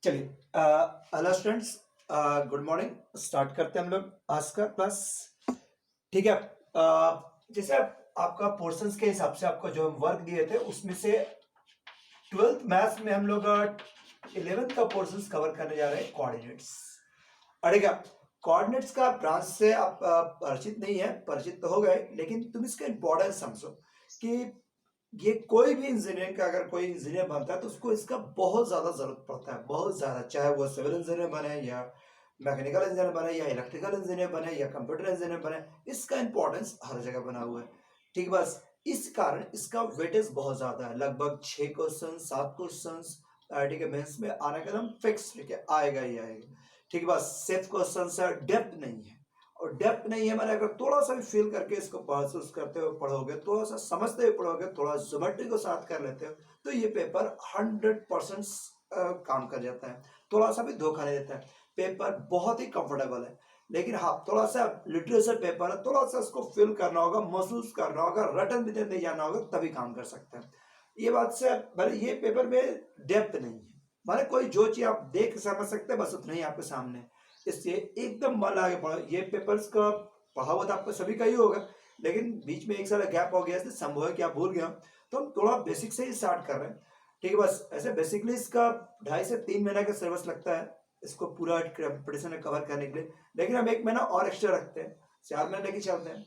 चलिए hello students, good morning. Start करते हैं हम लोग आज का क्लास। ठीक है। जैसे आपका पोर्शंस के हिसाब से आपको जो हम वर्क दिए थे उसमें से 12th मैथ्स में हम लोग 11th का पोर्शंस कवर करने जा रहे हैं कोऑर्डिनेट्स। अड़ेगा कोऑर्डिनेट्स का ब्रांच से आप परिचित नहीं है, परिचित तो हो गए, लेकिन तुम इसका इंपॉर्टेंस समझो कि ये कोई भी इंजीनियर का, अगर कोई इंजीनियर बनता है तो उसको इसका बहुत ज्यादा जरूरत पड़ता है, बहुत ज्यादा। चाहे वो सिविल इंजीनियर बने या मैकेनिकल इंजीनियर बने या इलेक्ट्रिकल इंजीनियर बने या कंप्यूटर इंजीनियर बने, इसका इंपॉर्टेंस हर जगह बना हुआ है। ठीक, बस इस कारण इसका वेटेज बहुत ज्यादा है। लगभग 6 क्वेश्चन 7 क्वेश्चन ठीक है मेंस में आने का एकदम फिक्स, ठीक है, आएगा ही आएगा। ठीक है, बस सेफ क्वेश्चन है, डेप्थ नहीं है। और डेप्थ नहीं है मैंने, अगर थोड़ा सा भी फील करके इसको महसूस करते हुए पढ़ोगे, थोड़ा सा समझते हुए पढ़ोगे, थोड़ा ज्योमेट्री को साथ कर लेते हो, तो ये पेपर 100% काम कर जाता है। थोड़ा सा भी धोखा नहीं देता है। पेपर बहुत ही कंफर्टेबल है, लेकिन हाँ थोड़ा सा लिटरेचर पेपर है, थोड़ा सा उसको फील करना होगा, महसूस करना होगा, रटन भी नहीं जाना होगा, तभी काम कर सकते हैं। ये बात से भले ये पेपर में डेप्थ नहीं है, माने कोई जो चीज आप देख समझ सकते हैं बस उतना ही आपके सामने। इसलिए एकदम मन आगे पढ़ो। ये पेपर्स का पढ़ा हुआ तो आपको सभी का ही होगा, लेकिन बीच में एक साल गैप हो गया, इसलिए संभव है कि आप भूल गए हो। तो हम थोड़ा बेसिक से ही स्टार्ट कर रहे हैं। ठीक है, बस ऐसे बेसिकली इसका 2.5 से 3 महीना का सिलेबस लगता है इसको पूरा कंपटीशन में कवर करने के लिए, लेकिन हम 1 महीना और एक्स्ट्रा रखते हैं, 4 महीने की चलते हैं।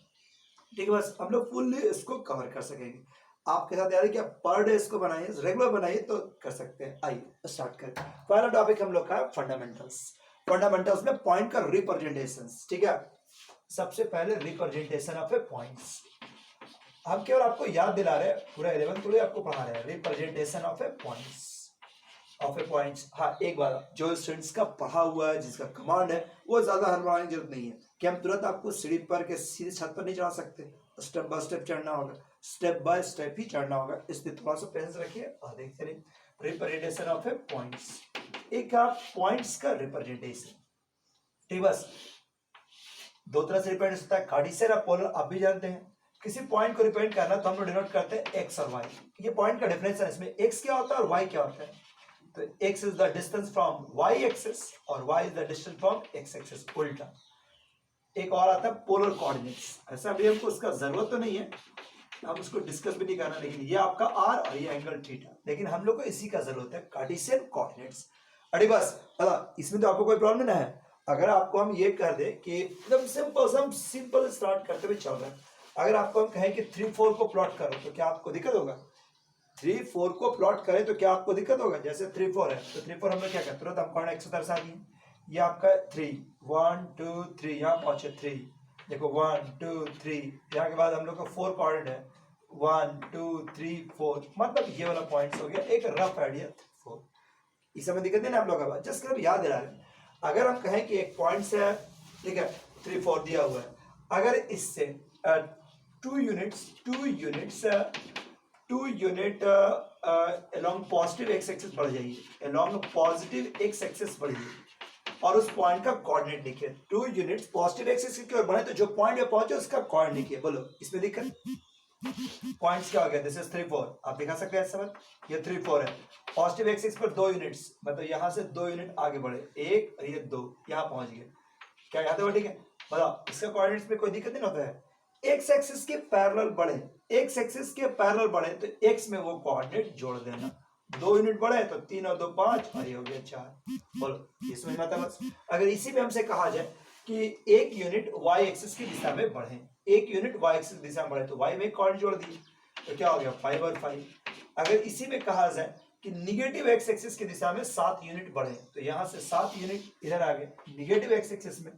ठीक है, बस हम लोग फुल्ली इसको कवर कर सकेंगे। आपके साथ यार कि आप पर डे इसको बनाइए, रेगुलर बनाइए तो कर सकते हैं। आइए स्टार्ट करें। पहला टॉपिक हम लोग का फंडामेंटल्स। फंडामेंटल्स में पॉइंट का रिप्रेजेंटेशन। ठीक है, सबसे पहले रिप्रेजेंटेशन ऑफ ए पॉइंट्स। हम केवल आपको याद दिला रहे हैं, पूरा 11 थोड़ी आपको पढ़ा रहे हैं। Representation of A points, of A points. हाँ, एक बार जो स्टूडेंट्स का पढ़ा हुआ है, जिसका कमांड है, वो ज्यादा हड़बड़ाने की जरूरत नहीं है कि हम तुरंत आपको सीढ़ी पर के सीधे छत पर नहीं चढ़ा सकते। स्टेप बाय स्टेप चढ़ना होगा, स्टेप बाय स्टेप ही चढ़ना होगा, इसलिए थोड़ा सा पेशेंस रखिए और देखते रहिए। रिप्रेजेंटेशन ऑफ ए पॉइंट्स, एक आप पॉइंट्स का रिप्रेजेंटेशन। ठीक, बस दो तरह से रिप्रेजेंट होता है, कार्टेशियन और पोलर, आप भी जानते हैं। किसी पॉइंट को रिप्रेजेंट करना तो हम लोग डिनोट करते हैं एक्स और वाई। ये पॉइंट का डिफरेंस है, इसमें एक्स क्या होता है और वाई क्या होता है। तो x is the distance from y axis और y is the distance from x axis, उल्टा। एक और आता है पोलर कोऑर्डिनेट्स। ऐसा अभी हमको उसका जरूरत तो नहीं है, हम उसको डिस्कस भी नहीं करना, लेकिन ये आपका r और ये एंगल थीटा, लेकिन हम लोग को इसी का जरूरत है, कार्टेशियन कोऑर्डिनेट्स। अरे बस इसमें तो आपको कोई प्रॉब्लम ना है। अगर आपको हम ये कर दे कि एकदम सिंपल, हम सिंपल स्टार्ट करते हुए चल रहे हैं। अगर आपको हम कहें कि 3 4 को प्लॉट करो तो क्या आपको दिक्कत होगा? 3 4 को प्लॉट करें तो क्या आपको दिक्कत होगा? जैसे 3 4 है तो 3 4 हमने क्या किया, तुरंत हम कॉर्नर एक्स दर्शा दिए। ये आपका 3 1 2 3, यहाँ पहुंचे 3, देखो 1 2 3, यहाँ के बाद हम लोग का 4 कोऑर्डिनेट है, 1 2 3 4, मतलब ये वाला पॉइंट्स हो गया। एक रफ आइडिया 4, इस समय दिक्कत नहीं ना आप लोगों का, जस्ट कर याद दिला रहे। अगर हम कहें कि एक पॉइंट है, ठीक है, 3 4 दिया हुआ है, अगर इससे 2 units 2 unit along positive x axis बढ़ जाइए, along पॉजिटिव एक्स एक्सिस बढ़िए और उस पॉइंट का कोऑर्डिनेट लिखिए। 2 यूनिट्स पॉजिटिव एक्स एक्सिस की ओर बढ़े तो जो पॉइंट पे पहुंचे उसका कोऑर्डिनेट लिखिए। बोलो इसमें दिक्कत? पॉइंट्स क्या हो गया? दिस इज 3 4, आप दिखा सकते हैं समझ, ये 3 4 है। पॉजिटिव एक्स एक्सिस पर 2 यूनिट्स, मतलब यहां से 2 यूनिट आगे बढ़े, 1 और ये 2, यहां पहुंच गए। क्या कहते हो? ठीक है, बताओ इसका कोऑर्डिनेट्स में कोई दिक्कत नहीं होता है। एक्स एक्सिस के पैरेलल बढ़े, एक्स एक्सिस के पैरेलल बढ़े तो एक्स में वो कोऑर्डिनेट जोड़ देना। 2 यूनिट बढ़े तो 3 और 2 5 और ये हो गया 4। बोलो ये समझ में आता है? बस अगर इसी में हमसे कहा जाए कि 1 यूनिट वाई एक्सिस की दिशा में बढ़े, 1 यूनिट वाई एक्सिस की दिशा में बढ़े तो वाई में कोऑर्डिनेट जोड़ दिए तो क्या हो गया 5 और 5। अगर इसी में कहा जाए कि निगेटिव एक्स एक्सिस की दिशा में 7 यूनिट बढ़े तो यहां से 7 यूनिट इधर आ गए निगेटिव एक्स एक्सिस में।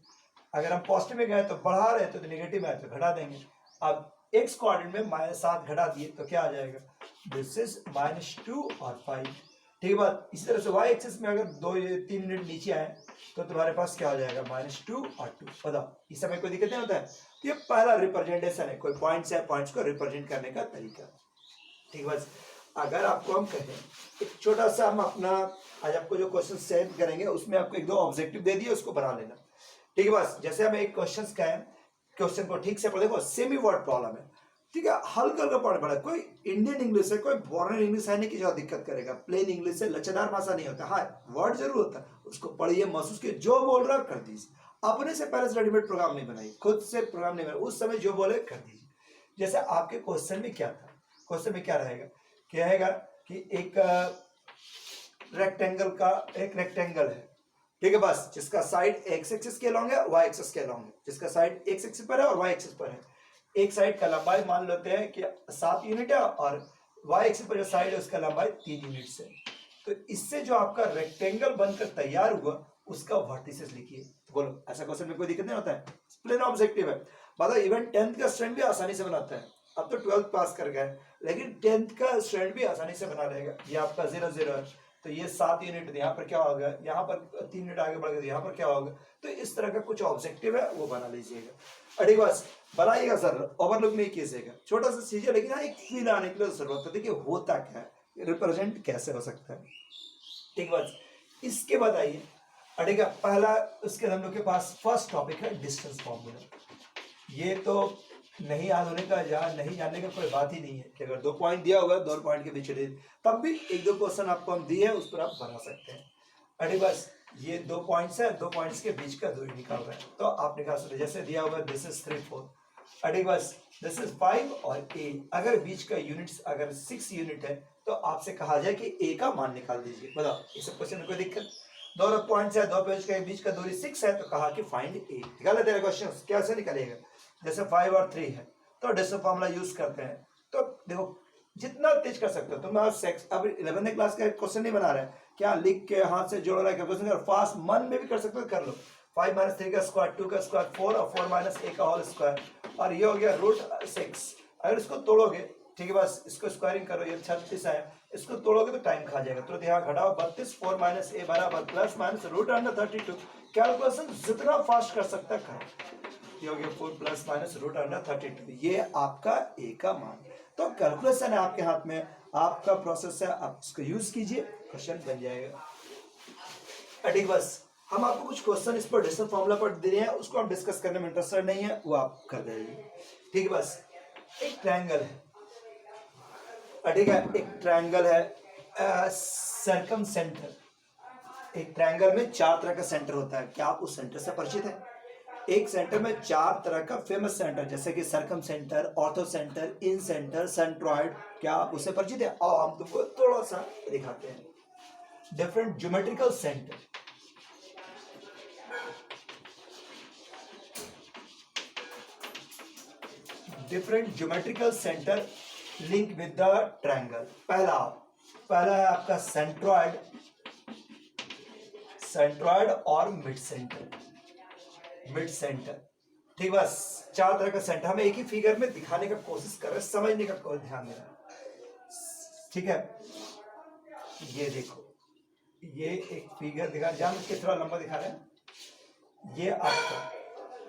अगर हम पॉजिटिव में गए तो बढ़ा रहे तो निगेटिव में आए तो घटा देंगे। अब एक्स कोऑर्डिनेट में -7 घटा दिए तो क्या आ जाएगा? दिस इज -2 और 5। ठीक बात। इसी तरह से वाई एक्सिस में अगर 2 3 यूनिट नीचे आए तो तुम्हारे पास क्या हो जाएगा? -2 और 2। बताओ इस समय कोई दिक्कत नहीं होता है। तो ये पहला रिप्रेजेंटेशन है, कोई पॉइंट्स है, पॉइंट्स को रिप्रेजेंट करने का तरीका। ठीक, बस अगर आपको हम कहें एक छोटा सा, हम अपना आज आपको जो क्वेश्चन सेंड करेंगे उसमें आपको 1 2 ऑब्जेक्टिव दे दिए, उसको बना लेना। ठीक है, बस जैसे हम एक क्वेश्चन का है, क्वेश्चन को ठीक से पढ़ो। देखो सेमी वर्ड प्रॉब्लम है, ठीक है, हल्का हल्का पढ़ पड़ा। कोई इंडियन इंग्लिश है, कोई फॉरेन इंग्लिश है नहीं कि जो दिक्कत करेगा। प्लेन इंग्लिश से लचरदार भाषा नहीं होता। हाँ, वर्ड जरूर होता है, उसको पढ़िए, महसूस कीजिए, जो बोल रहा है कर दीजिए। अपने से पहले से रेडीमेड प्रोग्राम नहीं बनाइए, खुद से प्रोग्राम नहीं बनाइए, उस समय जो बोले कर दीजिए। जैसे आपके क्वेश्चन में क्या था, क्वेश्चन में क्या रहेगा, क्या रहेगा कि एक रेक्टेंगल है, ठीक है, बस जिसका साइड एक्स एक्सिस के अलॉन्ग है, वाई एक्सिस के अलॉन्ग है, जिसका साइड एक्स एक्सिस पर है और वाई एक्सिस पर है। एक साइड का लंबाई मान लेते हैं कि 7 यूनिट है और वाई एक्सिस पर जो साइड है उसका लंबाई 3 यूनिट है। तो इससे जो आपका रेक्टेंगल बनकर तैयार हुआ उसका वर्टिसेस लिखिए। बोलो, ऐसा क्वेश्चन में कोई दिक्कत नहीं होता है, प्लेन ऑब्जेक्टिव है। मतलब इवन 10th का स्टूडेंट भी आसानी से बनाता है। अब तो 12th पास कर गए, लेकिन 10th का स्टूडेंट भी आसानी से बना लेगा। ये आपका 0 0 है, तो ये 7 यूनिट, यहाँ पर क्या होगा, यहाँ पर 3 यूनिट आगे बढ़ गए, यहाँ पर क्या होगा। तो इस तरह का कुछ ऑब्जेक्टिव है वो बना लीजिएगा। अड़ी बस बनाइएगा सर, ओवरलुक नहीं कीजिएगा, छोटा सा चीज है, लेकिन हाँ एक फील आने के लिए जरूरत है। देखिए होता क्या है, रिप्रेजेंट कैसे हो सकता है, ठीक है। बस इसके बाद आइए अड़ेगा पहला, उसके हम लोग के पास फर्स्ट टॉपिक है डिस्टेंस फॉर्मूला। ये तो नहीं याद होने का या नहीं जानने का कोई बात ही नहीं है कि अगर 2 पॉइंट दिया होगा, 2 पॉइंट के बीच तब भी 1-2 क्वेश्चन आपको हम दिए हैं, उस पर आप बना सकते हैं। अरे बस ये 2 पॉइंट्स है, 2 पॉइंट्स के बीच का दूरी निकाल रहे हैं, तो आप निकाल सकते, जैसे दिया हुआ दिस इज 3 4, अरे बस दिस इज 5 और a, अगर बीच का यूनिट्स अगर 6 यूनिट है तो आपसे कहा जाए कि a का मान निकाल दीजिए। बताओ, इस क्वेश्चन में कोई दिक्कत? 2 पॉइंट्स है, 2 पेज के बीच का दूरी 6 है, तो कहा कि फाइंड a। निकाला तेरा क्वेश्चन कैसे निकलेगा? जैसे 5 और 3 है तो डिस्टेंस फार्मूला यूज करते हैं। तो देखो जितना तेज कर सकते हो तुम। अब 11th क्लास का क्वेश्चन नहीं बना रहे हैं, क्या लिख के हाथ से जोड़ रहा है क्वेश्चन कर, फास्ट मन में भी कर सकते हो, कर लो। 5 - 3 का स्क्वायर, 2 का स्क्वायर 4 और 4 - a का होल स्क्वायर, और ये हो गया √6। अगर इसको तोड़ोगे, ठीक है, बस इसको स्क्वायरिंग करो, ये 36 है, इसको तोड़ोगे तो टाइम खा जाएगा। तो यहाँ घटाओ 32, 4 - a बराबर प्लस माइनस √32। कैलकुलेशन जितना फास्ट कर सकता है करो। ये हो गया 4 प्लस माइनस √32, ये आपका a का मान। तो कैलकुलेशन है आपके हाथ में, आपका प्रोसेस है, आप इसको यूज कीजिए, क्वेश्चन बन जाएगा। ठीक, बस हम आपको कुछ क्वेश्चन इस पर डिस्टेंस फार्मूला पर दे रहे हैं, उसको आप डिस्कस करने में इंटरेस्टेड नहीं है, वो आप कर देंगे। ठीक है, बस एक ट्रायंगल है, ठीक है, एक ट्रायंगल है सर्कम सेंटर। एक ट्रायंगल में 4 तरह का सेंटर होता है, क्या आप उस सेंटर से परिचित है? एक सेंटर में 4 तरह का फेमस सेंटर, जैसे कि सर्कम सेंटर, ऑर्थो सेंटर, इन सेंटर, सेंट्रॉइड, क्या आप उससे परिचित है? और हम तुमको थोड़ा सा दिखाते हैं। Different geometrical centre, different geometrical centre link with the triangle. पहला है आपका सेंट्रॉइड, सेंट्रॉइड और मिड सेंटर, मिड सेंटर। ठीक, बस 4 तरह का सेंटर हमें एक ही फिगर में दिखाने का कोशिश कर रहे हैं, समझने का कोई ध्यान देना। ठीक है, ये देखो, ये एक फिगर दिखा, जान के थोड़ा लंबा दिखा रहे हैं, ये आपका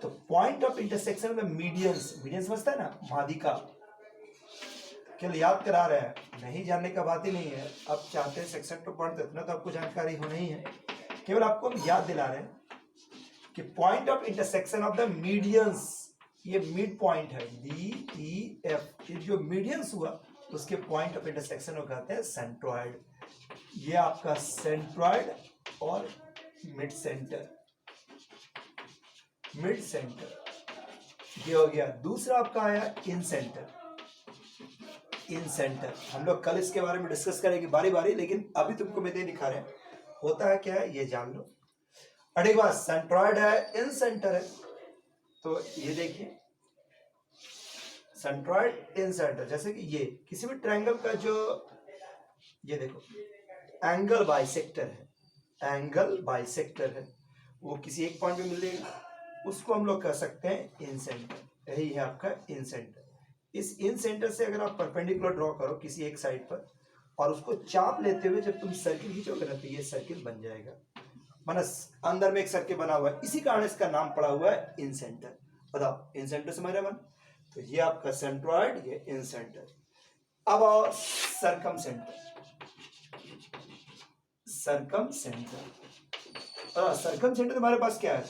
तो पॉइंट ऑफ इंटरसेक्शन में मीडियंस, मीडियन समझता है ना, माध्यिका, केवल याद करा रहे हैं, नहीं जानने का बात ही नहीं है। अब चाहते हैं सेक्शन टू पॉइंट, इतना तो आपको जानकारी होना ही है, केवल आपको याद दिला रहे हैं कि point of intersection of the medians, ये मिड पॉइंट है, DEF, ये जो मीडियंस हुआ उसके पॉइंट ऑफ इंटरसेक्शन को कहते हैं सेंट्रॉइड। ये आपका सेंट्रॉइड और मिड सेंटर, मिड सेंटर ये हो गया। दूसरा आपका आया इन सेंटर, इन सेंटर हम लोग कल इसके बारे में डिस्कस करेंगे बारी बारी, लेकिन अभी तुमको मैं दे दिखा रहे हैं होता है क्या है ये जान लो। अरे बात सेंट्रॉइड है, इन सेंटर है, तो ये देखिए सेंट्रॉइड इन सेंटर, जैसे कि ये किसी भी ट्रायंगल का जो ये देखो एंगल बाइसेक्टर है, एंगल बाइसेक्टर है, वो किसी एक पॉइंट पे मिलेगा, उसको हम लोग कह सकते हैं इन सेंटर। यही है आपका इन सेंटर। इस इन सेंटर से अगर आप परपेंडिकुलर ड्रॉ करो किसी एक साइड पर और उसको चाप लेते हुए जब तुम सर्किल खींचोगे ना तो ये सर्किल बन जाएगा, माना अंदर में एक सर्किल बना हुआ है, इसी कारण इसका नाम पड़ा हुआ है इन सेंटर। बताओ इन सेंटर समझ रहे मन? तो ये आपका सेंट्रॉइड, ये इन सेंटर। अब आओ सरकम सेंटर, सरकम सेंटर। सरकम सेंटर तुम्हारे पास क्या है?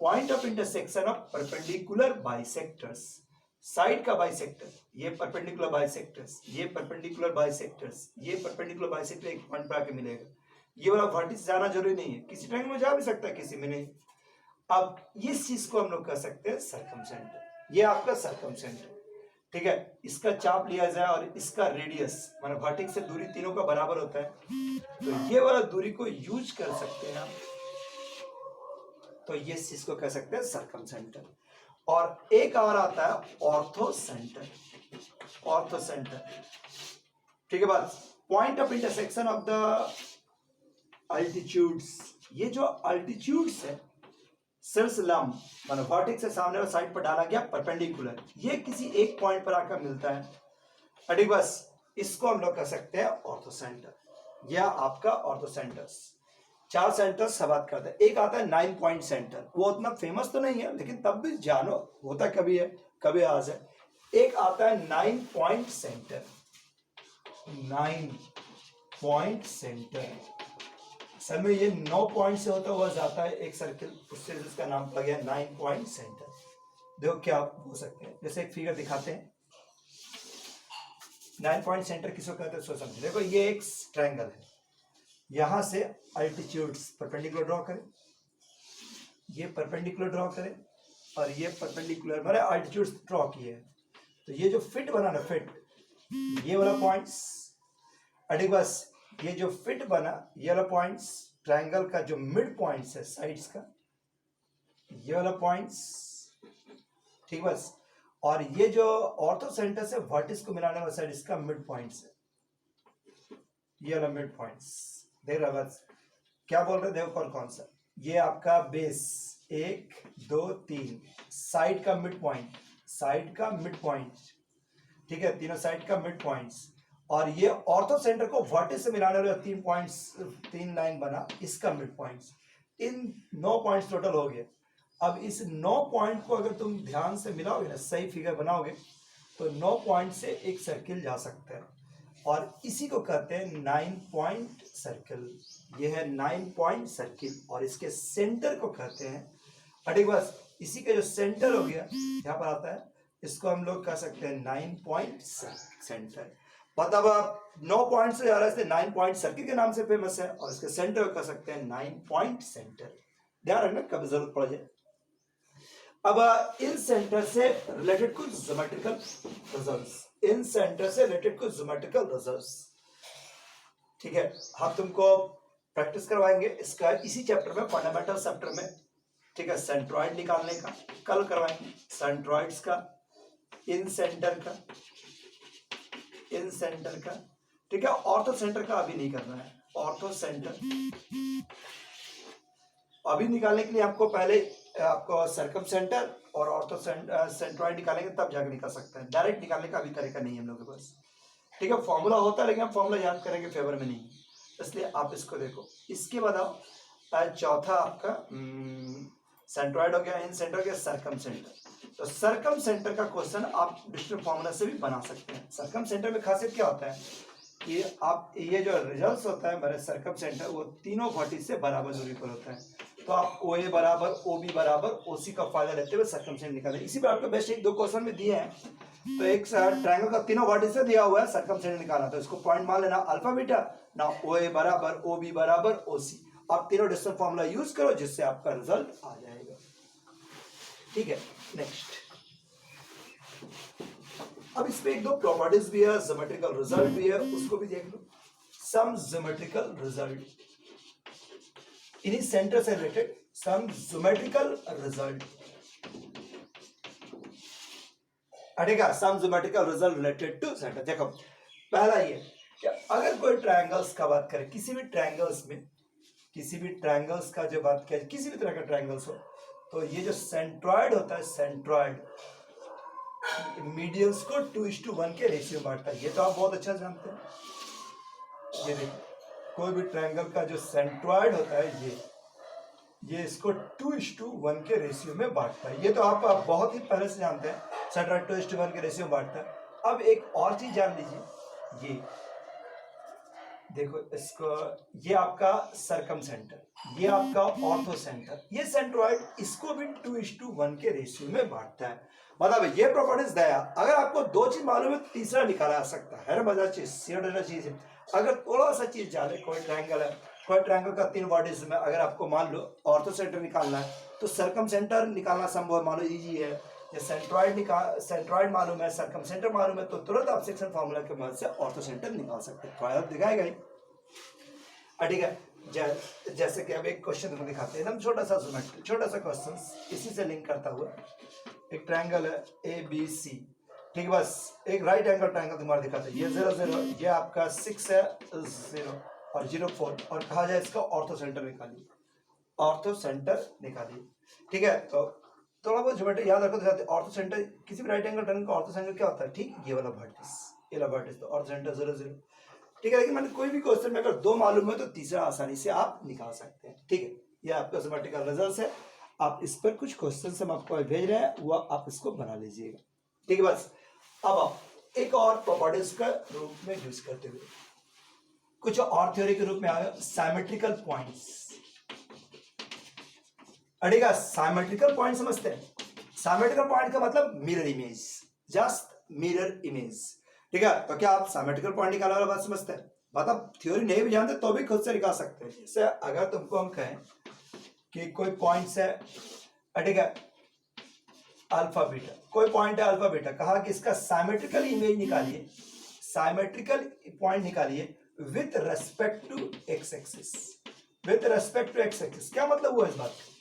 Point of intersection of perpendicular bisectors. Side का बाइसेक्टर, ये परपेंडिकुलर बाइसेक्टर्स, ये परपेंडिकुलर बाइसेक्टर्स, ये परपेंडिकुलर बाइसेक्टर एक पॉइंट पर आके मिलेगा। ये वाला वर्टिस जाना जरूरी नहीं है, किसी ट्रायंगल में जा भी सकता है, किसी में नहीं। अब इस चीज को हम लोग कह सकते हैं सर्कमसेंटर, ये आपका सर्कमसेंटर, ठीक है। इसका चाप लिया जाए और इसका रेडियस माने वर्टेक्स से दूरी तीनों का बराबर होता है, तो ये वाला दूरी को यूज कर सकते हैं हम, तो ये चीज को कह सकते हैं सर्कमसेंटर। और एक और आता है ऑर्थोसेंटर, ऑर्थोसेंटर, ठीक है बात। Point of intersection of the altitudes, ये जो अल्टीट्यूड्स है सिर्फ लंब माने वर्टेक्स से सामने वाले साइड पर डाला गया परपेंडिकुलर, ये किसी एक पॉइंट पर आकर मिलता है, ठीक बस, इसको हम लोग कह सकते हैं ऑर्थोसेंटर, या आपका ऑर्थोसेंटर्स। 4 सेंटर्स से बात करते हैं। एक आता है 9 पॉइंट सेंटर, वो उतना फेमस तो नहीं है लेकिन तब भी जानो, होता कभी है कभी आज है। एक आता है 9 पॉइंट सेंटर, 9 पॉइंट सेंटर, असल में ये 9 पॉइंट से होता हुआ जाता है एक सर्किल, उससे जिसका नाम पड़ गया 9 पॉइंट सेंटर। देखो क्या हो सकते हैं, जैसे एक फिगर दिखाते हैं। 9 पॉइंट सेंटर किसको कहते हैं सो समझिए। देखो ये एक ट्रायंगल है, यहां से अल्टीट्यूड्स परपेंडिकुलर ड्रॉ करें, ये परपेंडिकुलर ड्रॉ करें और ये परपेंडिकुलर मैंने अल्टीट्यूड्स ड्रॉ किए हैं, तो ये जो फिट बना ना, फिट, ये वाला पॉइंट्स, अड़ी बस ये जो फिट बना ये वाला पॉइंट्स, ट्रायंगल का जो मिड पॉइंट्स है साइड्स का, ये वाला पॉइंट्स, ठीक बस। और ये जो ऑर्थो सेंटर से वर्टिस को मिलाने वाला साइड, इसका मिड पॉइंट्स है, ये वाला मिड पॉइंट्स। देख रहा बस क्या बोल रहे, देखो कौन कौन सा, ये आपका बेस 1 2 3, साइड का मिड पॉइंट, साइड का मिड पॉइंट, ठीक है, तीनों साइड का मिड पॉइंट्स। और ये ऑर्थो सेंटर को वर्टिस से मिलाने वाले 3 पॉइंट्स, 3 लाइन बना, इसका मिड पॉइंट्स। इन 9 पॉइंट्स टोटल हो गए। अब इस 9 पॉइंट को अगर तुम ध्यान से मिलाओगे ना, सही फिगर बनाओगे, तो 9 पॉइंट से एक सर्किल जा सकता है, और इसी को कहते हैं 9 पॉइंट सर्किल। ये है 9 पॉइंट सर्किल, और इसके सेंटर को कहते हैं, ठीक बस, इसी का जो सेंटर हो गया यहाँ पर आता है, इसको हम लोग कह सकते हैं 9 पॉइंट सेंटर। मतलब 9 पॉइंट से जा रहा है, इसलिए 9 पॉइंट सर्किल के नाम से फेमस है, और इसके सेंटर को कह सकते हैं 9 पॉइंट सेंटर। ध्यान रखना कभी जरूरत पड़ जाए। अब इन सेंटर से रिलेटेड कुछ ज्योमेट्रिकल रिजल्ट्स, इन सेंटर से रिलेटेड कुछ ज्योमेट्रिकल रिजल्ट्स, ठीक है, हम तुमको प्रैक्टिस करवाएंगे इसका इसी चैप्टर में, फंडामेंटल चैप्टर में, ठीक है। सेंट्रॉइड निकालने का कल करवाएंगे, सेंट्रॉइड्स का, इन सेंटर का, इन सेंटर का, ठीक है। ऑर्थो सेंटर का अभी नहीं करना है, ऑर्थो सेंटर अभी निकालने के लिए आपको पहले आपको सर्कम सेंटर और ऑर्थो सेंट्रॉइड निकालेंगे, तब जाकर निकाल सकते हैं। डायरेक्ट निकालने का अभी तरीका नहीं है हम लोग के पास, ठीक है। फॉर्मूला होता है लेकिन हम फॉर्मूला याद करेंगे फेवर में नहीं, इसलिए आप इसको देखो। इसके बाद आओ चौथा आपका सेंट्रॉइड हो गया, इन सेंटर हो गया, सर्कम सेंटर। तो सर्कम सेंटर का क्वेश्चन आप डिस्टेंस फॉर्मूला से भी बना सकते हैं। सर्कम सेंटर में खासियत क्या होता है कि आप ये जो रिजल्ट्स होता है मेरे सर्कम सेंटर, वो तीनों वर्टिस से बराबर दूरी पर होता है, तो आप ओ ए बराबर ओ बी बराबर ओ सी का फायदा लेते हुए सर्कम सेंटर निकालें। इसी पर आपको बेस्ट 1-2 क्वेश्चन में दिए हैं, तो एक ट्रायंगल का तीनों वर्टिस से दिया हुआ है, सर्कम सेंटर निकालना, तो इसको पॉइंट मान लेना अल्फा बीटा, ना ओ ए बराबर ओ बी बराबर ओ सी। आप तीनों डिस्टेंस फॉर्मूला यूज करो जिससे आपका रिजल्ट आ जाएगा, ठीक है। नेक्स्ट, अब इसमें 1-2 प्रॉपर्टीज भी है, ज्योमेट्रिकल रिजल्ट भी है, उसको भी देख लो। सम ज्योमेट्रिकल रिजल्ट, इन्हीं सेंटर से रिलेटेड सम ज्योमेट्रिकल रिजल्ट, हटेगा, some geometrical result related to center. देखो पहला ये कि अगर कोई ट्रायंगल्स का बात करें, किसी भी ट्रायंगल्स में, किसी भी ट्रायंगल्स का जो बात करें, किसी भी तरह का ट्रायंगल्स हो, तो ये जो सेंट्रॉइड होता है, सेंट्रॉइड मीडियंस को 2:1 के रेशियो बांटता है, ये तो आप बहुत अच्छा जानते हैं। ये देखो कोई भी ट्रायंगल का जो सेंट्रॉइड होता है, ये इसको 2:1 के रेशियो में बांटता है, ये तो आप बहुत ही पहले से जानते हैं, सेंट्रॉइड 2:1 के रेशियो में बांटता है। अब एक और चीज जान लीजिए, देखो इसको, ये आपका सर्कम सेंटर, ये आपका ऑर्थो सेंटर, ये सेंट्रॉइड, इसको भी 2:1 के रेशियो में बांटता है। मतलब ये प्रॉपर्टीज दया, अगर आपको दो चीज मालूम है तीसरा निकाला जा सकता है मजा चीज, चीज है। अगर थोड़ा सा चीज जाने, कोई ट्रायंगल है, कोई ट्रायंगल का 3 वर्टिस में अगर आपको मान लो ऑर्थो सेंटर निकालना है तो सर्कम सेंटर निकालना संभव मान लो इजी है। ये सेंट्रॉइड मालूम है, सर्कम सेंटर मालूम है, तो तुरंत आप सेक्शन फार्मूला के मदद से ऑर्थो सेंटर निकाल सकते हैं। फायदा दिखाएगा ही। ठीक है, जैसे कि अब एक क्वेश्चन तुम्हें दिखाते हैं, एकदम छोटा सा ज्योमेट्री, छोटा सा क्वेश्चन इसी से लिंक करता हुआ। एक ट्रायंगल है ABC, ठीक है, बस एक राइट एंगल ट्रायंगल तुम्हारा दिखाते हैं। ये 0 0, ये आपका 6 है 0 और 0 4, और कहा जाए इसका ऑर्थो सेंटर निकालिए, ऑर्थो सेंटर निकालिए। ठीक है, तो थोड़ा बहुत ज्योमेट्री याद रखो तो ऑर्थो सेंटर किसी भी राइट एंगल ट्रायंगल का ऑर्थो सेंटर क्या होता है, ठीक ये वाला वर्टिस, ये वाला वर्टिस, तो ऑर्थो सेंटर 0 0। ठीक है, लेकिन मैंने कोई भी क्वेश्चन में अगर 2 मालूम है तो तीसरा आसानी से आप निकाल सकते हैं। ठीक है, ये आपका सिमेट्रिकल रिजल्ट है। आप इस पर कुछ क्वेश्चन हम आपको भेज रहे हैं, वो आप इसको बना लीजिएगा। ठीक है, बस अब आप एक और प्रॉपर्टीज का रूप में यूज करते हुए कुछ और थ्योरी के रूप में आया, साइमेट्रिकल पॉइंट्स। अड़ेगा साइमेट्रिकल पॉइंट समझते हैं? साइमेट्रिकल पॉइंट का मतलब mirror image, just mirror image. ठीक है, तो क्या आप साइमेट्रिकल पॉइंट निकालने वाला बात समझते हैं? मतलब थ्योरी नहीं भी जानते तो भी खुद से निकाल सकते हैं। जैसे अगर तुमको हम कहें कि कोई पॉइंट है, ठीक है, अल्फा बीटा, कोई पॉइंट है अल्फा बीटा, कहा कि इसका साइमेट्रिकल इमेज निकालिए, साइमेट्रिकल पॉइंट निकालिए with respect to x axis, with respect to x axis. क्या मतलब हुआ इस बात का?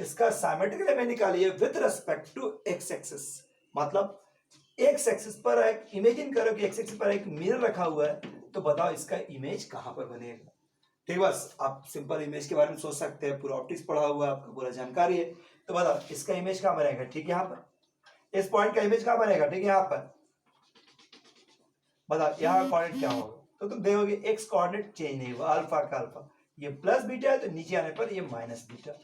इसका साइमेट्रिकल इमेज निकालिए with respect to x axis, मतलब एक्स एक्सिस पर एक, इमेजिन करो कि एक्स एक्सिस पर एक मिरर रखा हुआ है, तो बताओ इसका इमेज कहां पर बनेगा। ठीक, बस आप सिंपल इमेज के बारे में सोच सकते हैं, पूरा ऑप्टिक्स पढ़ा हुआ है, आपको पूरा जानकारी है, तो बताओ इसका इमेज कहां बनेगा, ठीक यहाँ पर। इस पॉइंट का इमेज कहां बनेगा, ठीक यहाँ पर। बताओ यहाँ कोऑर्डिनेट क्या होगा, तो तुम देखोगे एक्स कोऑर्डिनेट चेंज नहीं हुआ, अल्फा का अल्फा, ये प्लस बीटा है तो नीचे आने पर ये माइनस बीटा।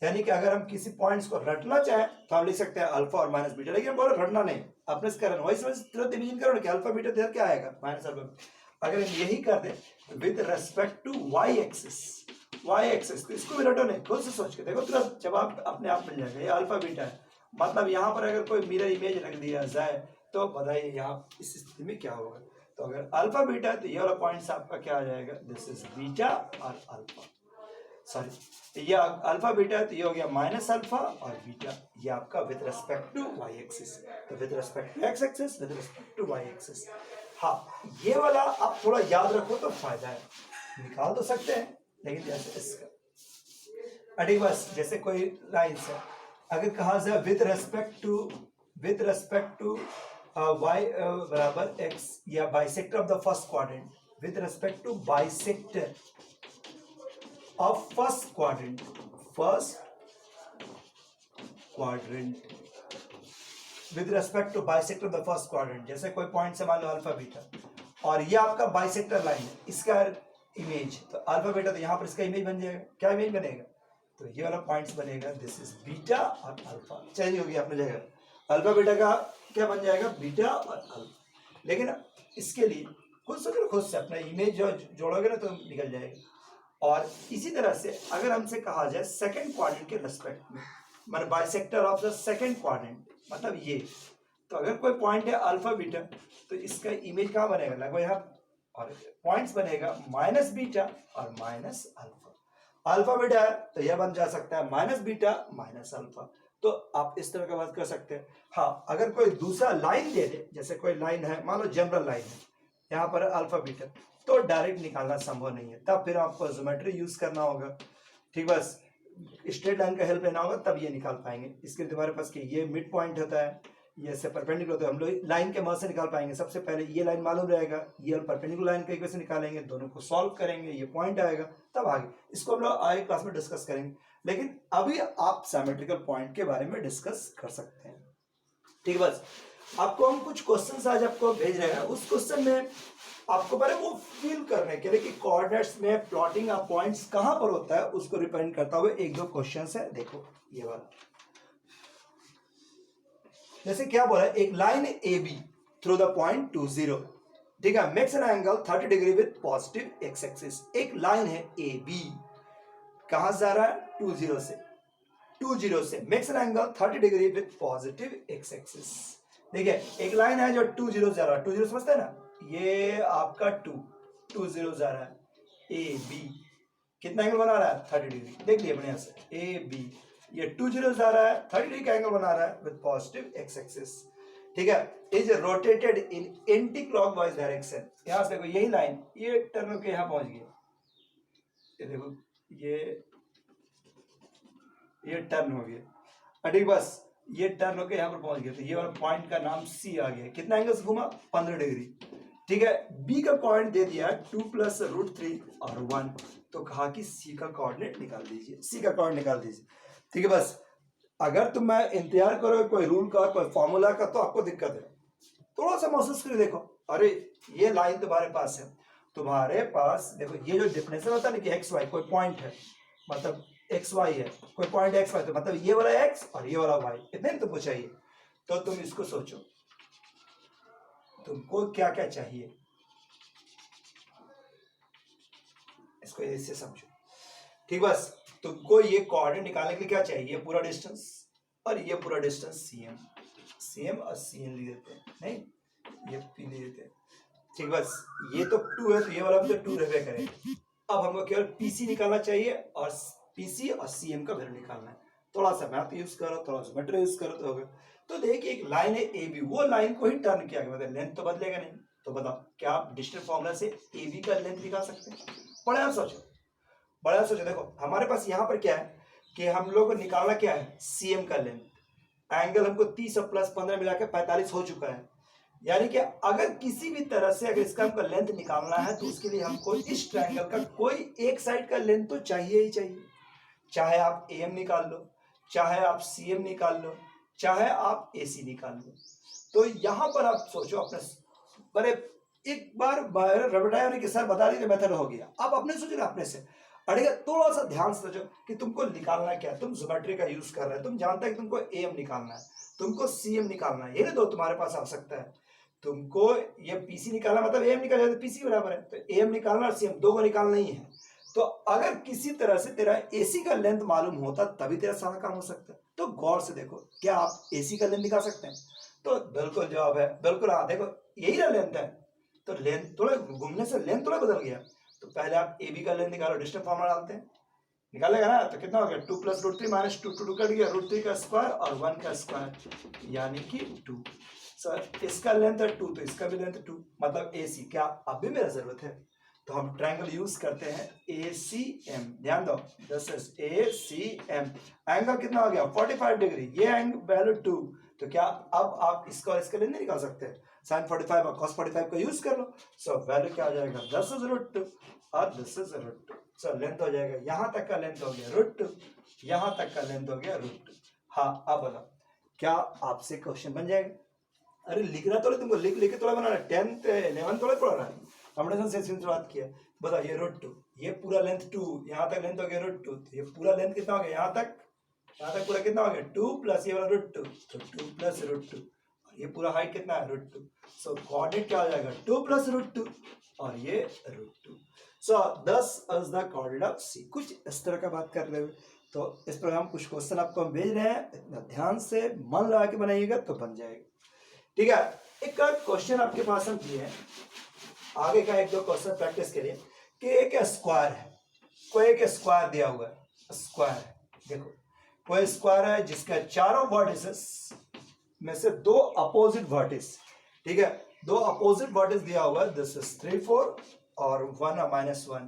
यानी कि अगर हम किसी पॉइंट्स को रटना चाहें तो हम लिख सकते हैं अल्फा और माइनस बीटा, लेकिन बोलो रटना नहीं, अपने से करना, वही समझ तुरंत इमेजिन करो कि अल्फा बीटा इधर क्या आएगा, माइनस अल्फा। अगर हम यही कर दें with respect to y axis, y axis, तो इसको भी रटो नहीं, खुद से सोच के देखो, तुरंत जवाब अपने आप मिल जाएगा। ये अल्फा बीटा है, मतलब यहाँ पर अगर कोई मिरर इमेज रख दिया जाए तो बताइए यहाँ इस स्थिति में क्या होगा। तो अगर अल्फा बीटा है तो ये वाला पॉइंट आपका क्या आ जाएगा, दिस इज बीटा और अल्फा, सॉरी ये अल्फा बीटा है तो ये हो गया माइनस अल्फा और बीटा, ये आपका with respect to y axis, तो with respect to x axis, with respect to y axis. हाँ, ये वाला आप थोड़ा याद रखो तो फायदा है, निकाल तो सकते हैं, लेकिन जैसे इसका ठीक, बस जैसे कोई लाइन है, अगर कहा जाए विद रेस्पेक्ट टू वाई बराबर एक्स, या bisector of the first quadrant, with respect to bisector of first quadrant with respect to bisector of the first quadrant। जैसे कोई पॉइंट से मान लो अल्फा बीटा और ये आपका बाइसेक्टर लाइन है, इसका इमेज तो अल्फा बीटा, तो यहाँ पर इसका इमेज बन जाएगा, क्या इमेज बनेगा, तो ये वाला पॉइंट्स बनेगा, दिस इज बीटा और अल्फा, चेंज हो गया अपने जगह, अल्फा बीटा का क्या बन जाएगा, बीटा और अल्फा। लेकिन इसके लिए खुद सोचो, खुद से अपना इमेज जो जोड़ोगे ना तो निकल जाएगा। और इसी तरह से अगर हमसे कहा जाए सेकंड क्वाड्रेंट के रेस्पेक्ट में, मतलब bisector of the second quadrant, मतलब ये, तो अगर कोई पॉइंट है अल्फा बीटा तो इसका इमेज कहाँ बनेगा, लगभग यहाँ, और पॉइंट्स बनेगा माइनस बीटा और माइनस अल्फा। अल्फा बीटा है तो यह बन जा सकता है माइनस बीटा माइनस अल्फा, तो आप इस तरह का बात कर सकते हैं। हाँ, अगर कोई दूसरा लाइन दे दे, जैसे कोई लाइन है, मान लो जनरल लाइन है, यहाँ पर अल्फा बीटा, तो डायरेक्ट निकालना संभव नहीं है, तब फिर आपको ज्योमेट्री यूज करना होगा। ठीक, बस स्ट्रेट लाइन का हेल्प लेना होगा तब ये निकाल पाएंगे। इसके लिए तुम्हारे पास कि ये मिड पॉइंट होता है, ये से परपेंडिकुलर होता है, हम लोग लाइन के मदद से निकाल पाएंगे। सबसे पहले ये लाइन मालूम रहेगा, ये परपेंडिकुलर लाइन का इक्वेशन निकालेंगे, दोनों को सॉल्व करेंगे, ये पॉइंट आएगा, तब आगे इसको हम लोग आगे क्लास में डिस्कस करेंगे। लेकिन अभी आप सिमेट्रिकल पॉइंट के बारे में डिस्कस कर सकते हैं। ठीक, बस आपको हम कुछ क्वेश्चन आज आपको भेज रहे हैं, उस क्वेश्चन में आपको पहले वो फील करने के लिए कि कोऑर्डिनेट्स में प्लॉटिंग ऑफ पॉइंट्स कहां पर होता है, उसको रिप्रेजेंट करता हुए एक दो क्वेश्चंस है। देखो ये वाला, जैसे क्या बोला, एक line A B through the point 2 0, ठीक है, makes an angle 30 degree with positive x axis. एक लाइन है ए बी, कहां से जा रहा है 20 से, 20 से makes an angle 30 degree with positive x axis. देखिए एक लाइन है जो 20 जा रहा है, 20 समझते हैं ना, ये आपका 20 जा रहा है, ए बी कितना एंगल बना रहा है 30 डिग्री, देख लिया बढ़िया से, ए बी ये 20 जा रहा है, 30 डिग्री का एंगल बना रहा है विद पॉजिटिव एक्स एक्सिस। ठीक है, is rotated in anti clockwise direction. यहां से देखो यही लाइन ये टर्न के यहां पहुंच गया, ये देखो ये टर्न हो गया, ठीक, बस ये टर्न होकर यहाँ पर पहुंच गया, तो ये वाला पॉइंट का नाम सी आ गया। कितना एंगल से घूमा 15 डिग्री। ठीक है, बी का पॉइंट दे दिया 2 + √3 और 1, तो कहा कि सी का कोऑर्डिनेट निकाल दीजिए, सी का कोऑर्डिनेट निकाल दीजिए। ठीक है, बस अगर तुम मैं इंतजार करो कोई रूल का कोई फॉर्मूला का तो आपको दिक्कत है, थोड़ा सा महसूस करके देखो। अरे ये लाइन तुम्हारे पास है, तुम्हारे पास देखो ये जो डिफरेंस होता है ना कि एक्स वाई कोई पॉइंट है, मतलब एक्स वाई है, कोई पॉइंट एक्स वाई, तो मतलब ये वाला एक्स और ये वाला वाई, इतने तुमको चाहिए। तो तुम इसको सोचो तुमको क्या क्या चाहिए, इसको इससे समझो। ठीक, बस तुमको ये कोऑर्डिनेट निकालने के लिए क्या चाहिए, पूरा डिस्टेंस और ये पूरा डिस्टेंस सीएम, सीएम और सीएम ले देते हैं, नहीं ये पी ले देते हैं। ठीक, बस ये तो 2 है तो ये वाला भी तो 2 रहने करेगा। अब हमको केवल पीसी निकालना चाहिए और पीसी और सीएम का वैल्यू निकालना है। थोड़ा सा मैथ यूज करो, थोड़ा सा मीटर यूज करो तो होगा। तो देखिए एक लाइन है ए बी, वो लाइन को ही टर्न किया गया, मतलब लेंथ तो बदलेगा नहीं, तो बताओ क्या आप डिस्टेंस फॉर्मूला से ए बी का लेंथ निकाल सकते हैं? बड़ा सोचो, बड़ा सोचो। देखो हमारे पास यहाँ पर क्या है कि हम लोग को निकालना क्या है, सीएम का लेंथ। एंगल हमको 30 और प्लस 15 मिला के 45 हो चुका है, यानी कि अगर किसी भी तरह से अगर इसका हमको लेंथ निकालना है तो उसके लिए हमको इस ट्रायंगल का कोई एक साइड का लेंथ तो चाहिए ही चाहिए। चाहे आप एम निकाल लो, चाहे आप सीएम निकाल लो, चाहे आप एसी निकाल लो। तो यहां पर आप सोचो अपने, बड़े एक बार रबड़ाया के सर बता दीजिए मेथड हो गया, आप अपने सोचो ना अपने से। अरे थोड़ा सा ध्यान से सोचो कि तुमको निकालना क्या है, तुम ज्योमेट्री का यूज कर रहे हो, तुम जानते हैं कि तुमको एम निकालना है, तुमको सीएम निकालना है, ये दो तुम्हारे पास आ सकता है। तुमको ये पीसी निकालना मतलब एम निकाल जाए तो पीसी बराबर है, तो एम निकालना और सीएम दो को निकालना ही है। तो अगर किसी तरह से तेरा एसी का लेंथ मालूम होता तभी तेरा सारा काम हो सकता है। तो गौर से देखो, क्या आप एसी का लेंथ निकाल सकते हैं? तो बिल्कुल जवाब है बिल्कुल, हाँ देखो यही ना लेंथ है, तो लेंथ थोड़ा घूमने से लेंथ थोड़ा बदल गया। तो पहले आप ए बी का लेंथ निकालो, डिस्टेंस फॉर्मूला डालते हैं, निकालेगा ना, तो कितना हो गया 2 + √3 - 2 2 कट गया, √3 का स्क्वायर और 1 का स्क्वायर यानी कि 2। सर इसका लेंथ है 2 तो इसका भी लेंथ 2, मतलब ए सी। क्या अब भी मेरा जरूरत है? तो हम ट्रायंगल यूज करते हैं ACM, ध्यान दो, दिस इज ACM। एंगल कितना हो गया 45 डिग्री, ये एंगल वैल्यू 2, तो क्या अब आप इसका इसके लिए नहीं निकाल सकते? sin 45 और cos 45 का यूज कर लो। सो वैल्यू क्या आ जाएगा, दिस इज √2 और दिस इज √2। सो लेंथ हो जाएगा, यहां तक का लेंथ हो गया √2, यहां तक का लेंथ हो गया √2। हाँ अब बताओ क्या आपसे क्वेश्चन बन जाएगा? अरे लिखना तो तुमको लिख लिख के थोड़ा बनाना, 10th 11th थोड़ा पढ़ा रहा है, कॉम्बिनेशन से शुरुआत किया। बताओ ये √2, ये पूरा लेंथ 2, यहाँ तक लेंथ हो गया √2, तो ये पूरा लेंथ कितना हो गया यहाँ तक पूरा कितना हो गया 2 + ये वाला √2, तो 2 + √2, और ये पूरा हाइट कितना है √2। सो कोऑर्डिनेट क्या हो जाएगा 2 + √2 और ये √2। सो 10 इज द कोऑर्डिनेट ऑफ सी। कुछ इस तरह का बात कर रहे हो, तो इस पर हम कुछ क्वेश्चन आपको हम भेज रहे हैं, इतना ध्यान से मन लगा के बनाइएगा तो बन जाएगा। ठीक है, एक क्वेश्चन आपके पास हम किए हैं, आगे का 1-2 क्वेश्चन प्रैक्टिस के लिए, कि एक स्क्वायर है, कोई एक स्क्वायर दिया हुआ है, स्क्वायर है, देखो कोई स्क्वायर है जिसका चारों वर्टिसेस में से 2 अपोजिट वर्टिस, ठीक है 2 अपोजिट वर्टिस दिया हुआ है, दिस इज 3 4 और 1 -1।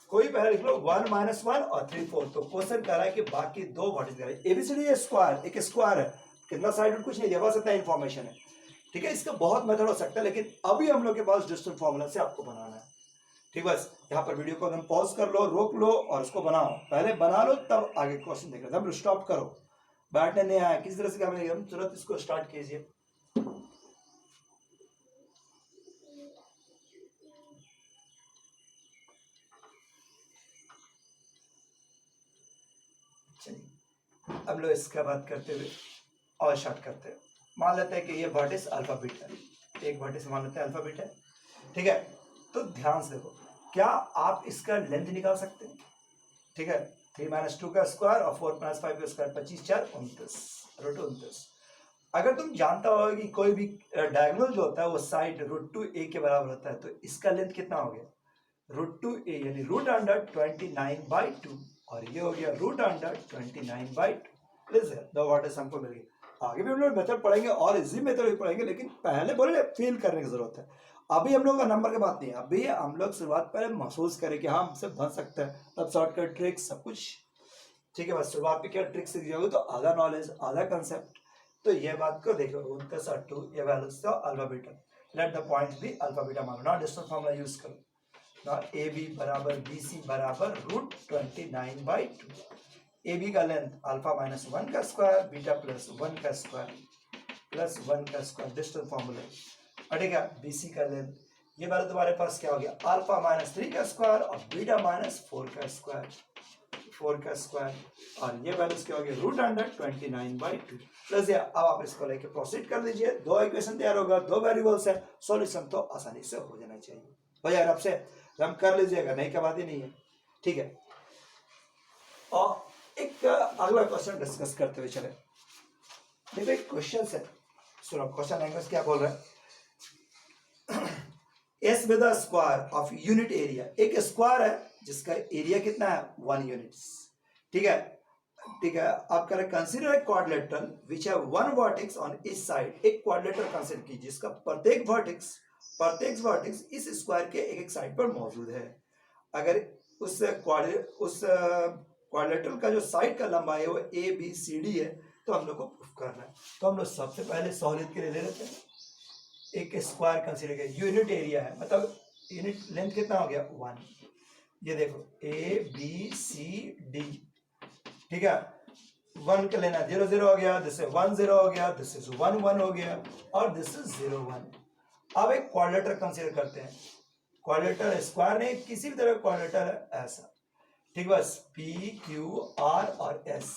कोई पहले लिख लो 1 -1 और 3 4। तो क्वेश्चन कह रहा है कि बाकी 2 वर्टिस दे रहा है, एबीसीडी स्क्वायर, एक स्क्वायर है, कितना साइड कुछ नहीं दिया, बस इतना इंफॉर्मेशन है। ठीक है, इसका बहुत मेथड हो सकता है, लेकिन अभी हम लोग के पास डिस्टेंस फॉर्मूला से आपको बनाना है। ठीक, बस यहाँ पर वीडियो को एकदम पॉज कर लो, रोक लो और इसको बनाओ, पहले बना लो तब आगे क्वेश्चन देख लो, स्टॉप करो, बैठने नहीं आया किसी तरह से, क्या एकदम तुरंत इसको स्टार्ट कीजिए। चलिए अब लोग इसका बात करते हुए और स्टार्ट करते हैं। मान लेते हैं कि ये वर्टिस अल्फा बीटा है, एक वर्टिस मान लेते हैं अल्फा बीटा है, ठीक है, तो ध्यान से देखो, क्या आप इसका लेंथ निकाल सकते हैं? ठीक है, 3 - 2 का स्क्वायर और 4 - 5 का स्क्वायर, 25 4 29, √29। अगर तुम जानता हो कि कोई भी डायगोनल जो होता है वो साइड √2a के बराबर होता है, तो इसका लेंथ कितना हो गया? √2a यानी √29/2, और ये हो गया √29/2। प्लीज दो व्हाट हमको मिल गई। आगे भी हम लोग मेथड पढ़ेंगे और इजी मेथड भी पढ़ेंगे, लेकिन पहले बोले फील करने की जरूरत है। अभी हम लोग का नंबर की बात नहीं है, अभी हम लोग शुरुआत पहले महसूस करें कि हाँ हमसे बन सकता है, तब शॉर्टकट ट्रिक सब कुछ। ठीक है, बस शुरुआत में क्या ट्रिक सीख जाओगे तो आधा नॉलेज आधा कंसेप्ट। तो ये बात को देखो, 29 और 2 ये values alpha beta, let the point b alpha beta मानो ना, डिस्टेंस फार्मूला यूज करो ना, ए बी बराबर बी सी बराबर √29/2। ए बी का लेंथ अल्फा -1 का स्क्वायर बीटा +1 का स्क्वायर +1 का स्क्वायर, डिस्टेंस फार्मूला हटेगा। बी सी का लेंथ ये वाला तुम्हारे पास क्या हो गया, अल्फा -3 का स्क्वायर और बीटा -4 का स्क्वायर, 4 का स्क्वायर, और ये वैल्यूज क्या हो गया, √29/2 प्लस या। अब आप इसको लेके प्रोसीड कर दीजिए, दो इक्वेशन तैयार होगा, दो वेरिएबल्स है, सॉल्यूशन तो आसानी से हो जाना चाहिए। हो जाएगा आपसे, हम कर लीजिएगा, नहीं का बात ही नहीं है। ठीक है, और एक अगला क्वेश्चन डिस्कस करते हुए चले। देखो एक क्वेश्चन है, सुनो क्वेश्चन लैंग्वेज क्या बोल रहा है। S with the square of unit area, एक स्क्वायर है जिसका एरिया कितना है 1 यूनिट्स। ठीक है, ठीक है, आप करें consider a quadrilateral which have one vertex on each side. एक क्वाड्रिलेटरल कंसीडर कीजिए जिसका प्रत्येक वर्टेक्स इस स्क्वायर के एक साइड पर मौजूद है। अगर उस क्वाड्रिलेटरल का जो साइड का लंबाई है वो ए बी सी डी है, तो हम लोग को प्रूफ करना है। तो हम लोग सबसे पहले सहूलियत के लिए ले लेते हैं एक स्क्वायर कंसीडर किया, यूनिट एरिया है, मतलब यूनिट लेंथ कितना हो गया 1। ये देखो ए बी सी डी, ठीक है, 1 का लेना 0 0 हो गया, दिस 1 0 हो गया, दिस 1 1 हो गया, और दिस 0 1। अब एक क्वाड्रिलेटरल कंसीडर करते हैं, क्वाड्रिलेटरल स्क्वायर नहीं, किसी भी तरह क्वाड्रिलेटरल है ऐसा। ठीक, बस पी क्यू आर और एस,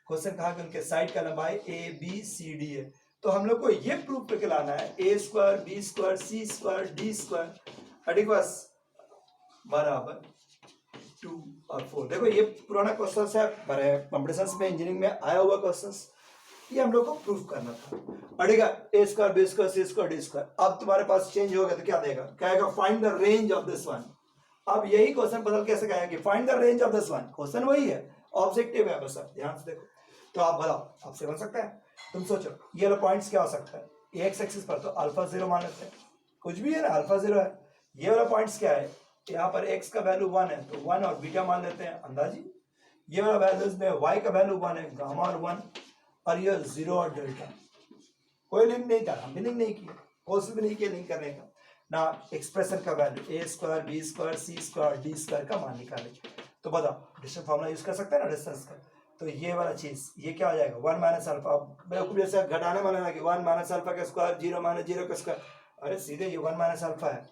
क्वेश्चन कहा कि उनके साइड का लंबाई ए बी सी डी है। तो हम लोग को ये प्रूफ करके लाना है ए स्क्वायर बी स्क्वायर सी स्क्वायर डी स्क्वायर, ठीक, बस बराबर 2 और 4। देखो ये पुराना क्वेश्चन है, बड़े कॉम्पिटिशंस में इंजीनियरिंग में आया हुआ क्वेश्चन, ये हम लोग को प्रूफ करना था। ठीक है, ए स्क्वायर बी स्क्वायर सी स्क्वायर डी स्क्वायर। अब तुम्हारे पास चेंज हो गया तो क्या देगा, कहेगा find the range of this one. अब यही क्वेश्चन बदल कैसे कहेगा कि find the range of this one, question वही है, ऑब्जेक्टिव है, बस ध्यान से देखो। तो आप बताओ, आपसे बन सकता है? तुम सोचो ये वाला पॉइंट्स क्या हो सकता है, एक्स एक्सिस पर तो अल्फा 0 मान लेते हैं, कुछ भी है ना, अल्फा 0 है। ये वाला पॉइंट्स क्या है, यहाँ पर x का वैल्यू 1 है तो 1 और बीटा मान लेते हैं अंदाजी। ये वाला वैल्यूज में y का वैल्यू 1 है, गामा और 1, और ये 0 और डेल्टा। कोई लिंक नहीं था, हम भी लिंक नहीं किए, कोशिश भी नहीं किया लिंक करने का ना। एक्सप्रेशन का वैल्यू ए स्क्वायर बी स्क्वायर सी स्क्वायर डी स्क्वायर का मान निकाले, तो बताओ डिस्टेंस फार्मूला यूज कर सकते हैं ना डिस्टेंस का। तो ये वाला चीज ये क्या हो जाएगा 1 - अल्फा। अब जैसे घटाने वाला ना कि 1 - अल्फा का स्क्वायर 0 - 0 का स्क्वायर, अरे सीधे ये 1 - अल्फा है,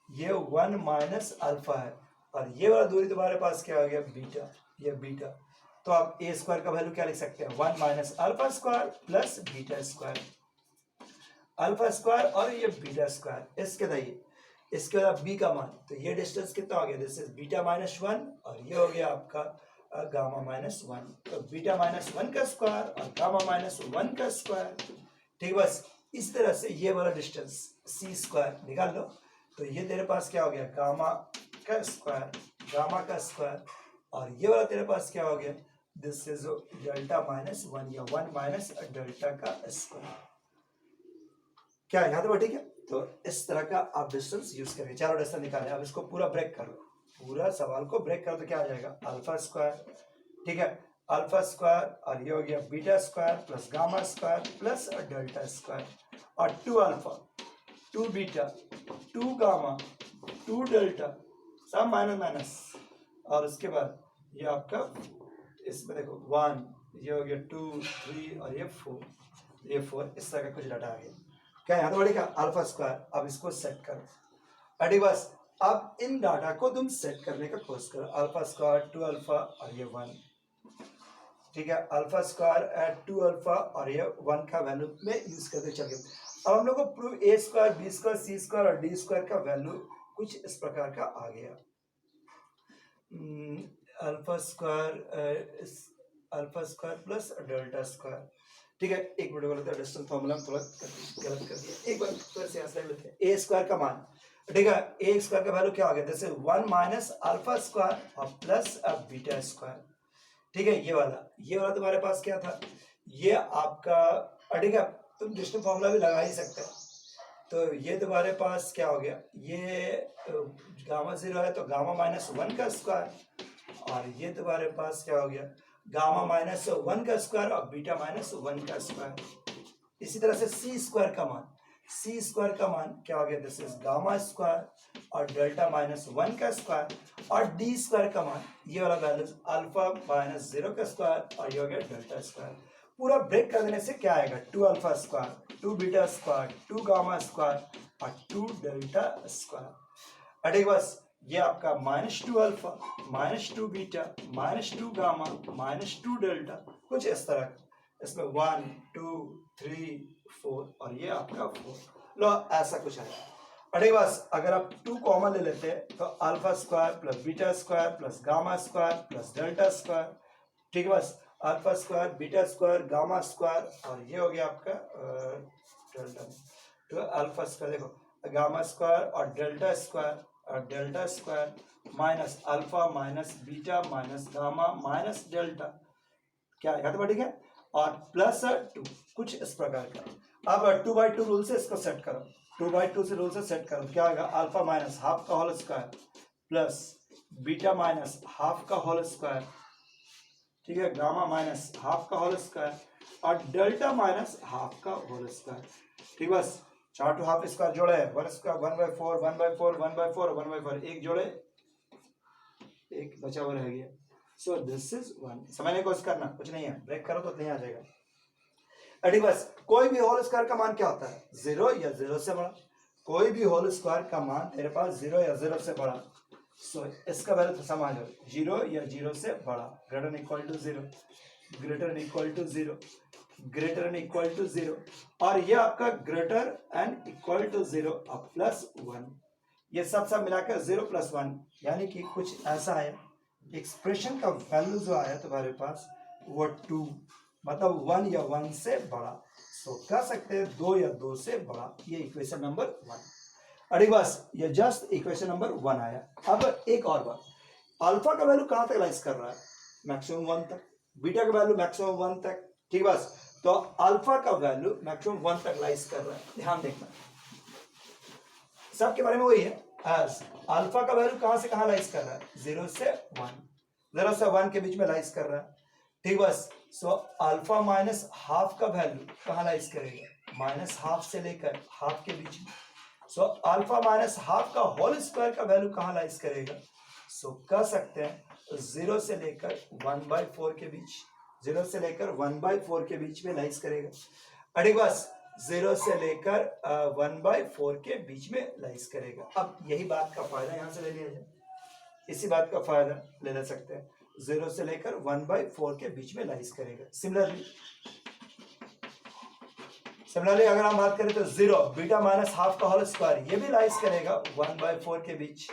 ये 1 - अल्फा है, और ये वाला दूरी तुम्हारे पास क्या हो गया बीटा, ये बीटा। तो आप ए स्क्वायर का वैल्यू क्या लिख सकते हैं 1 - alpha square plus beta square, alpha square और ये बीटा स्क्वायर। इसके दाइए इसके बाद बी का मान, तो ये डिस्टेंस कितना हो गया, दिस इज बीटा -1 और ये हो गया आपका गामा -1। तो बीटा -1 का स्क्वायर और गामा -1 का स्क्वायर। ठीक, बस इस तरह से ये वाला डिस्टेंस सी स्क्वायर निकाल लो। तो ये तेरे पास क्या हो गया गामा का स्क्वायर, और ये वाला तेरे पास क्या हो गया, दिस इज डेल्टा -1 या 1 - डेल्टा का स्क्वायर। क्या यहाँ तो ठीक है। तो इस तरह का आप डिस्टेंस यूज करेंगे, चारों डिस्टेंस निकालें। अब इसको पूरा ब्रेक कर लो, पूरा सवाल को ब्रेक करो तो क्या आ जाएगा अल्फा स्क्वायर, ठीक है, अल्फा स्क्वायर, और ये हो गया beta square plus gamma square plus delta square, और 2 अल्फा 2 बीटा 2 गामा 2 डेल्टा, सब माइनस माइनस, और उसके बाद ये आपका इसमें देखो 1, ये हो गया 2 3 और ये 4, इस तरह का कुछ डाटा आ गया। क्या यहाँ तो बढ़ेगा अल्फा स्क्वायर। अब इसको सेट करो, अरे बस अब इन डाटा को तुम सेट करने का कोशिश करो, अल्फा स्क्वायर 2 अल्फा और ये 1, ठीक है, अल्फा स्क्वायर एट 2 अल्फा और ये 1 का वैल्यू में यूज करते चलिए। अब हम लोग को प्रूव ए स्क्वायर बी स्क्वायर सी स्क्वायर और डी स्क्वायर का वैल्यू कुछ इस प्रकार का आ गया। Alpha square plus delta square. ठीक है, एक मिनट बोलते हैं, डिस्टेंस फॉर्मूला थोड़ा गलत कर दिया, एक बार फिर से यहाँ लेते हैं। ए स्क्वायर का मान, ठीक है, ए स्क्वायर का वैल्यू क्या आ गया, जैसे 1 माइनस अल्फा स्क्वायर और प्लस बीटा स्क्वायर। ठीक है, ये वाला तुम्हारे पास क्या था, ये आपका, ठीक है, तुम डिस्टेंस फॉर्मूला भी लगा ही सकते हैं। तो ये तुम्हारे पास क्या हो गया, ये गामा 0 है तो गामा माइनस 1 का स्क्वायर, और ये तुम्हारे पास क्या हो गया, गामा माइनस 1 का स्क्वायर और बीटा माइनस 1 का स्क्वायर। इसी तरह से सी स्क्वायर का मान, सी स्क्वायर का मान क्या हो गया, दिस इज गामा स्क्वायर और डेल्टा माइनस 1 का स्क्वायर, और डी स्क्वायर का मान ये वाला वैल्यू अल्फा माइनस 0 का स्क्वायर और ये हो गया डेल्टा स्क्वायर। पूरा ब्रेक कर देने से क्या आएगा, 2 alpha square, 2 beta square, 2 gamma square और 2 डेल्टा स्क्वायर। ठीक, बस ये आपका -2 अल्फा, -2 बीटा, -2 गामा, -2 डेल्टा, कुछ इस तरह का। इसमें 1 2 3 4 और ये आपका 4, लो ऐसा कुछ है। ठीक, बस अगर आप 2 कॉमन ले लेते हैं तो alpha square plus beta square plus gamma square plus delta square. ठीक है, बस alpha square beta square gamma square और ये हो गया आपका डेल्टा। तो अल्फा स्क्वायर देखो, गामा स्क्वायर और delta square minus alpha minus beta minus gamma minus delta, क्या आएगा, तो ठीक है, और प्लस 2, कुछ इस प्रकार का। अब 2/2 रूल से इसको सेट करो, 2/2 से रूल से सेट करो, क्या आएगा, अल्फा माइनस हाफ का whole square plus beta minus half का होल स्क्वायर, ठीक है, गामा माइनस हाफ का होल स्क्वायर और डेल्टा माइनस हाफ का होल स्क्वायर। ठीक, बस 4 टू हाफ स्क्वायर जोड़े, 1 स्क्वायर 1/4 1/4 1/4 1/4, एक जोड़े, एक बचा हुआ रह गया। So this is 1। समझने की कोशिश करना, कुछ नहीं है, ब्रेक करो तो नहीं आ जाएगा। ठीक, बस कोई भी होल स्क्वायर का मान क्या होता है, 0 या 0 से बड़ा। कोई भी होल स्क्वायर का मान तेरे पास 0 या 0 से बड़ा, सो इसका वैल्यू समझ लो, 0 या 0 से बड़ा, greater than equal to 0, greater than equal to 0, greater than equal to 0, और ये आपका ग्रेटर एंड इक्वल टू 0 और प्लस 1, ये सब मिलाकर 0 + 1, यानी कि कुछ ऐसा आया, एक्सप्रेशन का वैल्यू जो आया तुम्हारे पास वो 2, मतलब 1 या 1 से बड़ा। सो कह सकते हैं 2 या 2 से बड़ा, ये इक्वेशन नंबर 1। अरे बस ये जस्ट इक्वेशन नंबर 1 आया। अब एक और बात, अल्फा का वैल्यू कहां तक लाइज कर रहा है, मैक्सिमम 1 तक, बीटा का वैल्यू मैक्सिमम 1 तक। ठीक, बस तो अल्फा का वैल्यू मैक्सिमम 1 तक लाइज कर रहा है, ध्यान देखना, सबके बारे में वही है। एज अल्फा का वैल्यू कहां से कहां लाइज कर रहा है, 0 से 1, 0 से 1 के बीच में लाइज कर रहा है। ठीक, बस सो अल्फा माइनस हाफ का वैल्यू कहां लाइज करेगा, -12 से लेकर हाफ के बीच में। सो अल्फा माइनस हाफ का होल स्क्वायर का वैल्यू कहां लाइज करेगा, सो कह सकते हैं 0 से लेकर 1/4 के बीच, 0 से लेकर 1/4 के बीच में लाइज करेगा। अरे बस 0 से लेकर 1/4 के बीच में लाइज करेगा। अब यही बात का फायदा यहां से ले लिया जाए, इसी बात का फायदा ले सकते हैं, 0 से लेकर 1/4 के बीच में लाइज करेगा। सिमिलरली अगर हम बात करें तो 0 बीटा माइनस हाफ का होल स्क्वायर, ये भी लाइज करेगा 1/4 के बीच।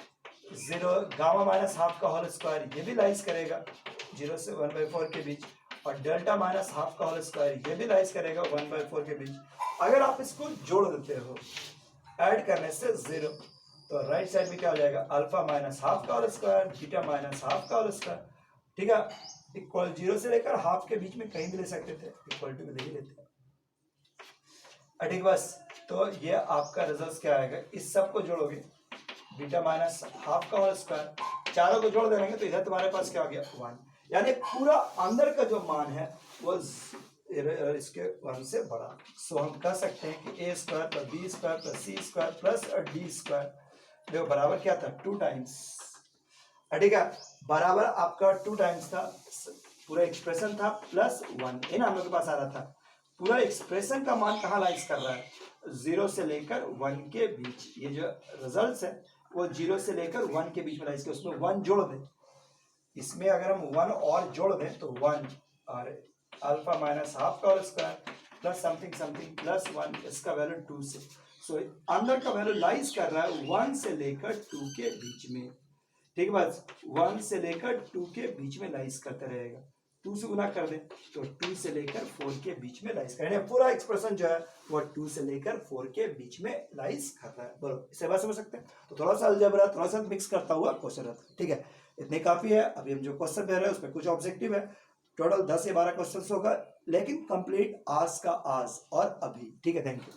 0 गामा माइनस हाफ का होल स्क्वायर, ये भी लाइज करेगा 0 से 1/4 के बीच। और डेल्टा माइनस हाफ का होल स्क्वायर, ये भी लाइज करेगा 1/4 के बीच। अगर आप इसको जोड़ देते हो ऐड करने से 0, तो राइट साइड में क्या हो जाएगा, अल्फा माइनस हाफ का whole square beta minus half का होल स्क्वायर। ठीक है, इक्वल 0 से लेकर हाफ के बीच में कहीं भी ले सकते थे, इक्वल टू ले ही लेते हैं। ठीक, बस तो ये आपका रिजल्ट क्या आएगा, इस सब को जोड़ोगे, बीटा माइनस हाफ का होल स्क्वायर, चारों को जोड़ देंगे तो इधर तुम्हारे पास क्या हो गया, 1, यानी पूरा अंदर का जो मान है वो इसके 1 से बड़ा। सो हम कह सकते हैं कि a square plus b square plus c square plus d square, देखो बराबर क्या था, 2 टाइम्स। ठीक है, बराबर आपका 2 टाइम्स था, पूरा एक्सप्रेशन था +1, इन हम लोग के पास आ रहा था। पूरा एक्सप्रेशन का मान कहाँ लाइज कर रहा है, 0 से लेकर 1 के बीच। ये जो रिजल्ट्स है वो 0 से लेकर 1 के बीच में लाइज कर, उसमें 1 जोड़ दें, इसमें अगर हम 1 और जोड़ दें तो 1 और अल्फा माइनस हाफ का whole square plus something something plus 1, इसका वैल्यू 2 से, सो अंदर का वैल्यू लाइज कर रहा है 1 से लेकर 2 के बीच में, ठीक है बस 1 से लेकर 2 के बीच में लाइज करता रहेगा। 2 से गुना कर दे तो 2 से लेकर 4 के बीच में लाइज कर, पूरा एक्सप्रेशन जो है वो 2 से लेकर 4 के बीच में लाइज कर रहा है। बोलो इसे बात समझ सकते हैं? तो थोड़ा सा अलजेब्रा थोड़ा सा मिक्स करता हुआ क्वेश्चन रहता है, ठीक है। इतने काफी है। अभी हम जो क्वेश्चन दे रहे हैं उसमें कुछ ऑब्जेक्टिव है, टोटल 10 या 12 क्वेश्चन होगा, लेकिन कंप्लीट आज का आज और अभी, ठीक है। Thank you.